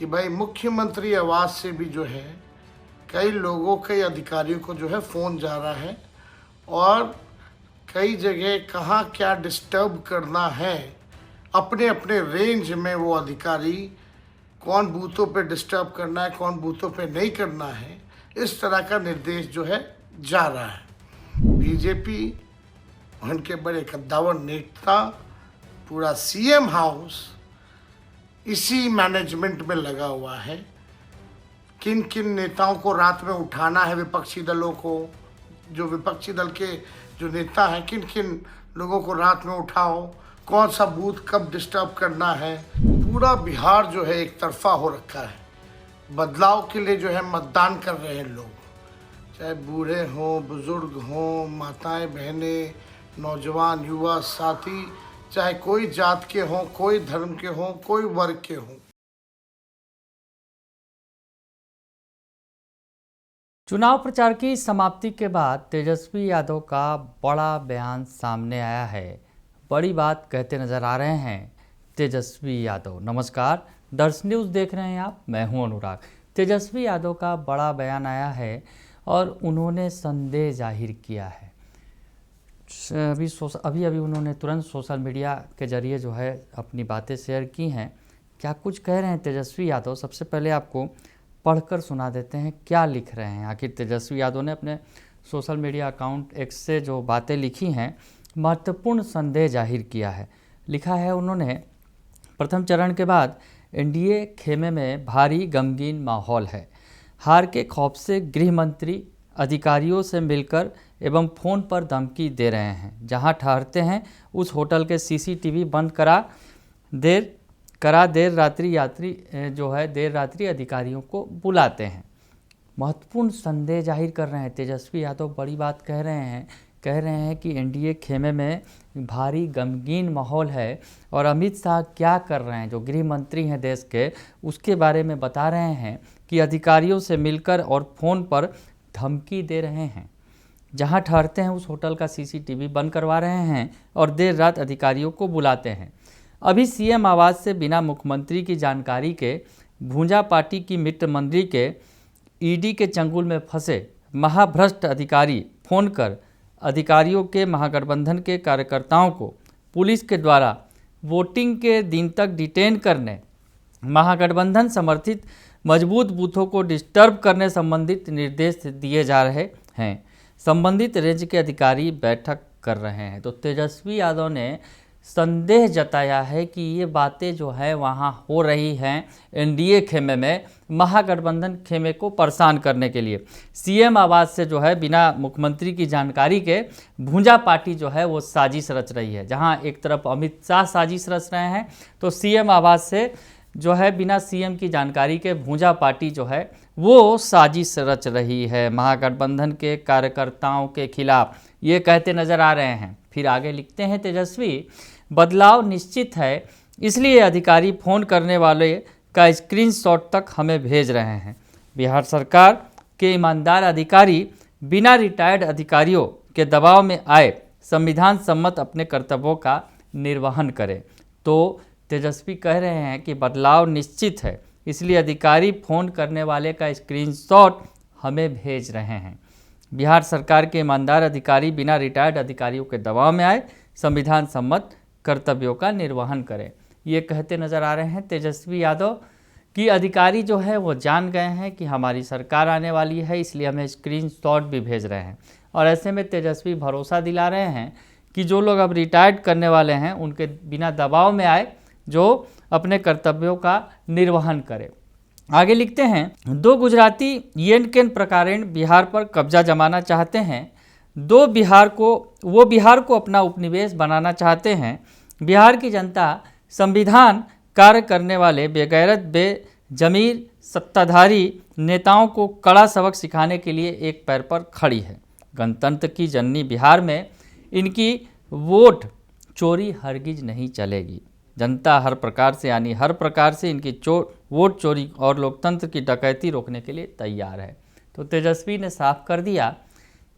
कि भाई मुख्यमंत्री आवास से भी जो है कई लोगों कई अधिकारियों को जो है फ़ोन जा रहा है और कई जगह कहाँ क्या डिस्टर्ब करना है अपने अपने रेंज में वो अधिकारी कौन बूथों पे डिस्टर्ब करना है कौन बूथों पे नहीं करना है, इस तरह का निर्देश जो है जा रहा है। बीजेपी उनके बड़े कद्दावर नेता पूरा सीएम हाउस इसी मैनेजमेंट में लगा हुआ है। किन किन नेताओं को रात में उठाना है, विपक्षी दलों को, जो विपक्षी दल के जो नेता हैं, किन किन लोगों को रात में उठाओ, कौन सा बूथ कब डिस्टर्ब करना है। पूरा बिहार जो है एक तरफा हो रखा है। बदलाव के लिए जो है मतदान कर रहे हैं लोग, चाहे बूढ़े हों, बुजुर्ग हों, माताएं बहनें, नौजवान युवा साथी, चाहे कोई जात के हों, कोई धर्म के हों, कोई वर्ग के हों। चुनाव प्रचार की समाप्ति के बाद तेजस्वी यादव का बड़ा बयान सामने आया है। बड़ी बात कहते नजर आ रहे हैं तेजस्वी यादव। नमस्कार, दर्श न्यूज़ देख रहे हैं आप, मैं हूं अनुराग। तेजस्वी यादव का बड़ा बयान आया है और उन्होंने संदेह जाहिर किया है। अभी उन्होंने तुरंत सोशल मीडिया के जरिए जो है अपनी बातें शेयर की हैं। क्या कुछ कह रहे हैं तेजस्वी यादव, सबसे पहले आपको पढ़कर सुना देते हैं क्या लिख रहे हैं। आखिर तेजस्वी यादव ने अपने सोशल मीडिया अकाउंट एक्स से जो बातें लिखी हैं, महत्वपूर्ण संदेह जाहिर किया है। लिखा है उन्होंने, प्रथम चरण के बाद एनडीए खेमे में भारी गमगीन माहौल है। हार के खौफ से गृह मंत्री अधिकारियों से मिलकर एवं फ़ोन पर धमकी दे रहे हैं। जहां ठहरते हैं उस होटल के सीसीटीवी बंद करा देर रात्रि अधिकारियों को बुलाते हैं। महत्वपूर्ण संदेह जाहिर कर रहे हैं तेजस्वी यादव। बड़ी बात कह रहे हैं कि एनडीए खेमे में भारी गमगीन माहौल है और अमित शाह क्या कर रहे हैं, जो गृह मंत्री हैं देश के, उसके बारे में बता रहे हैं कि अधिकारियों से मिलकर और फ़ोन पर धमकी दे रहे हैं। जहां ठहरते हैं उस होटल का सीसीटीवी बंद करवा रहे हैं और देर रात अधिकारियों को बुलाते हैं। अभी सीएम आवास से बिना मुख्यमंत्री की जानकारी के भूंजा पार्टी की मित्र मंडली के ईडी के चंगुल में फंसे महाभ्रष्ट अधिकारी फोन कर अधिकारियों के महागठबंधन के कार्यकर्ताओं को पुलिस के द्वारा वोटिंग के दिन तक डिटेन करने, महागठबंधन समर्थित मजबूत बूथों को डिस्टर्ब करने संबंधित निर्देश दिए जा रहे हैं। संबंधित रेंज के अधिकारी बैठक कर रहे हैं। तो तेजस्वी यादव ने संदेह जताया है कि ये बातें जो है वहाँ हो रही हैं एनडीए खेमे में, महागठबंधन खेमे को परेशान करने के लिए। सीएम आवास से जो है बिना मुख्यमंत्री की जानकारी के भूंजा पार्टी जो है वो साजिश रच रही है। जहाँ एक तरफ अमित शाह साजिश रच रहे हैं, तो सीएम आवास से जो है बिना सीएम की जानकारी के भूंजा पार्टी जो है वो साजिश रच रही है महागठबंधन के कार्यकर्ताओं के खिलाफ, ये कहते नजर आ रहे हैं। फिर आगे लिखते हैं तेजस्वी, बदलाव निश्चित है, इसलिए अधिकारी फ़ोन करने वाले का स्क्रीनशॉट तक हमें भेज रहे हैं। बिहार सरकार के ईमानदार अधिकारी बिना रिटायर्ड अधिकारियों के दबाव में आए संविधान सम्मत अपने कर्तव्यों का निर्वहन करें। तो तेजस्वी कह रहे हैं कि बदलाव निश्चित है, इसलिए अधिकारी फ़ोन करने वाले का स्क्रीनशॉट हमें भेज रहे हैं। बिहार सरकार के ईमानदार अधिकारी बिना रिटायर्ड अधिकारियों के दबाव में आए संविधान सम्मत कर्तव्यों का निर्वहन करें, ये कहते नज़र आ रहे हैं तेजस्वी यादव कि अधिकारी जो है वो जान गए हैं कि हमारी सरकार आने वाली है, इसलिए हमें स्क्रीनशॉट भी भेज रहे हैं। और ऐसे में तेजस्वी भरोसा दिला रहे हैं कि जो लोग अब रिटायर्ड करने वाले हैं उनके बिना दबाव में आए जो अपने कर्तव्यों का निर्वहन करें। आगे लिखते हैं, दो गुजराती येन केन प्रकारेण बिहार पर कब्जा जमाना चाहते हैं। वो बिहार को अपना उपनिवेश बनाना चाहते हैं। बिहार की जनता संविधान कार्य करने वाले बेगैरत बेजमीर सत्ताधारी नेताओं को कड़ा सबक सिखाने के लिए एक पैर पर खड़ी है। गणतंत्र की जननी बिहार में इनकी वोट चोरी हरगिज नहीं चलेगी। जनता हर प्रकार से इनकी वोट चोरी और लोकतंत्र की डकैती रोकने के लिए तैयार है। तो तेजस्वी ने साफ कर दिया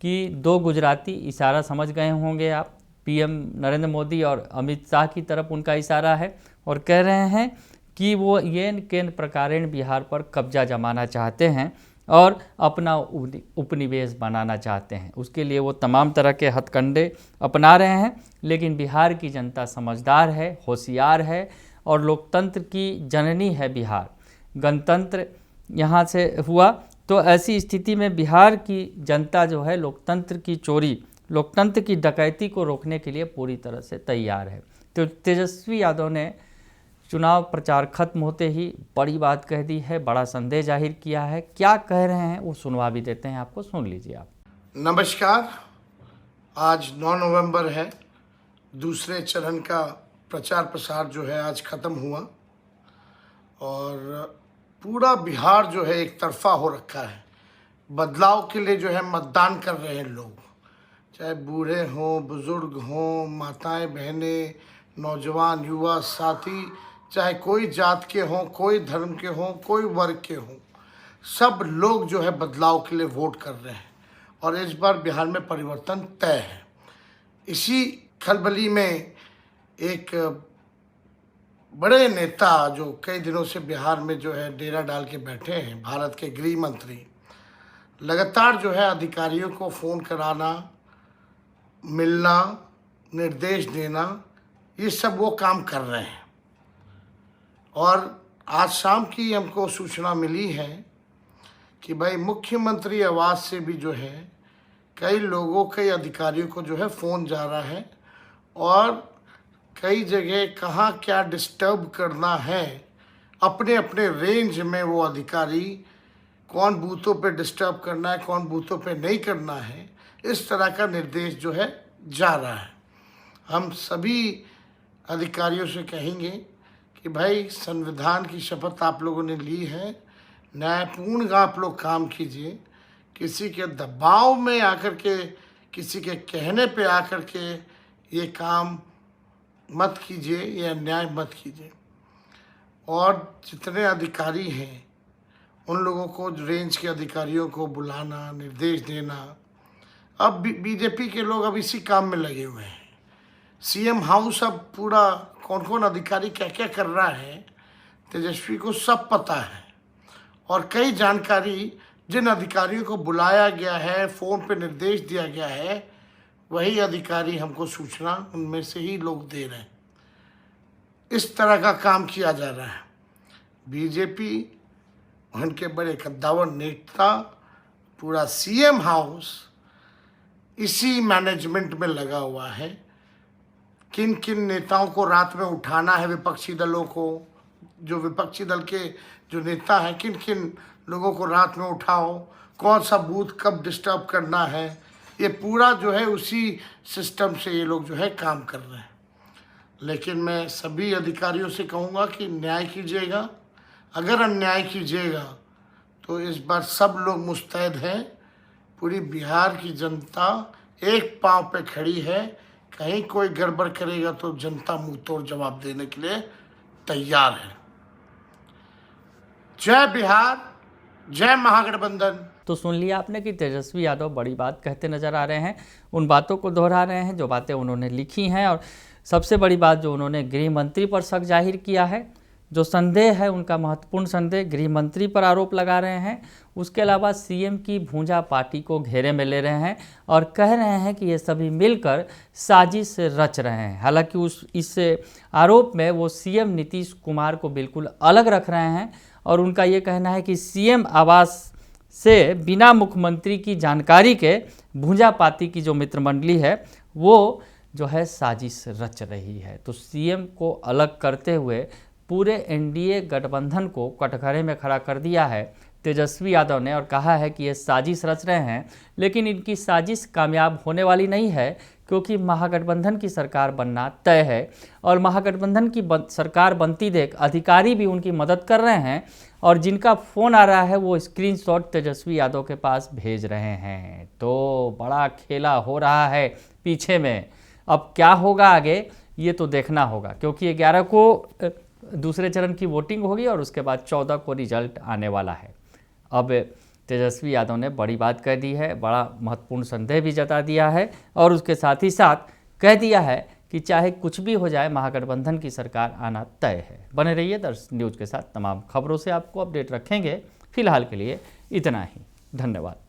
कि दो गुजराती, इशारा समझ गए होंगे आप, पीएम नरेंद्र मोदी और अमित शाह की तरफ उनका इशारा है, और कह रहे हैं कि वो येन केन प्रकारेण बिहार पर कब्जा जमाना चाहते हैं और अपना उपनिवेश बनाना चाहते हैं। उसके लिए वो तमाम तरह के हथकंडे अपना रहे हैं, लेकिन बिहार की जनता समझदार है, होशियार है और लोकतंत्र की जननी है बिहार। गणतंत्र यहाँ से हुआ, तो ऐसी स्थिति में बिहार की जनता जो है लोकतंत्र की चोरी, लोकतंत्र की डकैती को रोकने के लिए पूरी तरह से तैयार है। तो तेजस्वी यादव ने चुनाव प्रचार खत्म होते ही बड़ी बात कह दी है, बड़ा संदेश जाहिर किया है। क्या कह रहे हैं वो सुनवा भी देते हैं आपको, सुन लीजिए आप। नमस्कार, आज 9 नवंबर है। दूसरे चरण का प्रचार प्रसार जो है आज ख़त्म हुआ और पूरा बिहार जो है एक तरफा हो रखा है। बदलाव के लिए जो है मतदान कर रहे हैं लोग, चाहे बूढ़े हों, बुज़ुर्ग हों, माताएं बहनें, नौजवान युवा साथी, चाहे कोई जात के हों, कोई धर्म के हों, कोई वर्ग के हों, सब लोग जो है बदलाव के लिए वोट कर रहे हैं और इस बार बिहार में परिवर्तन तय है। इसी खलबली में एक बड़े नेता जो कई दिनों से बिहार में जो है डेरा डाल के बैठे हैं, भारत के गृह मंत्री, लगातार जो है अधिकारियों को फ़ोन कराना, मिलना, निर्देश देना, ये सब वो काम कर रहे हैं। और आज शाम की हमको सूचना मिली है कि भाई मुख्यमंत्री आवास से भी जो है कई लोगों, कई अधिकारियों को जो है फ़ोन जा रहा है और कई जगह कहाँ क्या डिस्टर्ब करना है, अपने अपने रेंज में वो अधिकारी कौन बूथों पे डिस्टर्ब करना है, कौन बूथों पे नहीं करना है, इस तरह का निर्देश जो है जा रहा है। हम सभी अधिकारियों से कहेंगे कि भाई संविधान की शपथ आप लोगों ने ली है, न्यायपूर्ण आप लोग काम कीजिए। किसी के दबाव में आकर के, किसी के कहने पे आकर के ये काम मत कीजिए, ये अन्याय मत कीजिए। और जितने अधिकारी हैं उन लोगों को, रेंज के अधिकारियों को बुलाना, निर्देश देना। अब बीजेपी के लोग अब इसी काम में लगे हुए हैं। सीएम हाउस अब पूरा कौन कौन अधिकारी क्या क्या कर रहा है तेजस्वी को सब पता है और कई जानकारी जिन अधिकारियों को बुलाया गया है, फ़ोन पे निर्देश दिया गया है, वही अधिकारी हमको सूचना उनमें से ही लोग दे रहे हैं। इस तरह का काम किया जा रहा है। बीजेपी, उनके बड़े कद्दावर नेता, पूरा सीएम हाउस इसी मैनेजमेंट में लगा हुआ है। किन किन नेताओं को रात में उठाना है, विपक्षी दलों को, जो विपक्षी दल के जो नेता हैं, किन किन लोगों को रात में उठाओ, कौन सा बूथ कब डिस्टर्ब करना है, ये पूरा जो है उसी सिस्टम से ये लोग जो है काम कर रहे हैं। लेकिन मैं सभी अधिकारियों से कहूँगा कि न्याय कीजिएगा। अगर अन्याय कीजिएगा तो इस बार सब लोग मुस्तैद हैं। पूरी बिहार की जनता एक पांव पे खड़ी है। कहीं कोई गड़बड़ करेगा तो जनता मुंह तोड़ जवाब देने के लिए तैयार है। जय बिहार, जय महागठबंधन। तो सुन लिया आपने कि तेजस्वी यादव बड़ी बात कहते नजर आ रहे हैं, उन बातों को दोहरा रहे हैं जो बातें उन्होंने लिखी हैं, और सबसे बड़ी बात जो उन्होंने गृह मंत्री पर शक जाहिर किया है, जो संदेह है उनका महत्वपूर्ण संदेह गृह मंत्री पर आरोप लगा रहे हैं। उसके अलावा सीएम की भूंजा पार्टी को घेरे में ले रहे हैं और कह रहे हैं कि ये सभी मिलकर साजिश रच रहे हैं। हालांकि इस आरोप में वो सीएम नीतीश कुमार को बिल्कुल अलग रख रहे हैं और उनका ये कहना है कि सीएम आवास से बिना मुख्यमंत्री की जानकारी के भूंजा पार्टी की जो मित्र मंडली है वो जो है साजिश रच रही है। तो सीएम को अलग करते हुए पूरे एनडीए गठबंधन को कटघरे में खड़ा कर दिया है तेजस्वी यादव ने, और कहा है कि ये साजिश रच रहे हैं, लेकिन इनकी साजिश कामयाब होने वाली नहीं है, क्योंकि महागठबंधन की सरकार बनना तय है और महागठबंधन की सरकार बनती देख अधिकारी भी उनकी मदद कर रहे हैं और जिनका फ़ोन आ रहा है वो स्क्रीनशॉट तेजस्वी यादव के पास भेज रहे हैं। तो बड़ा खेला हो रहा है पीछे में। अब क्या होगा आगे ये तो देखना होगा, क्योंकि 11 को दूसरे चरण की वोटिंग होगी और उसके बाद 14 को रिजल्ट आने वाला है। अब तेजस्वी यादव ने बड़ी बात कह दी है, बड़ा महत्वपूर्ण संदेह भी जता दिया है और उसके साथ ही साथ कह दिया है कि चाहे कुछ भी हो जाए महागठबंधन की सरकार आना तय है। बने रहिए दर्श न्यूज़ के साथ, तमाम खबरों से आपको अपडेट रखेंगे। फिलहाल के लिए इतना ही, धन्यवाद।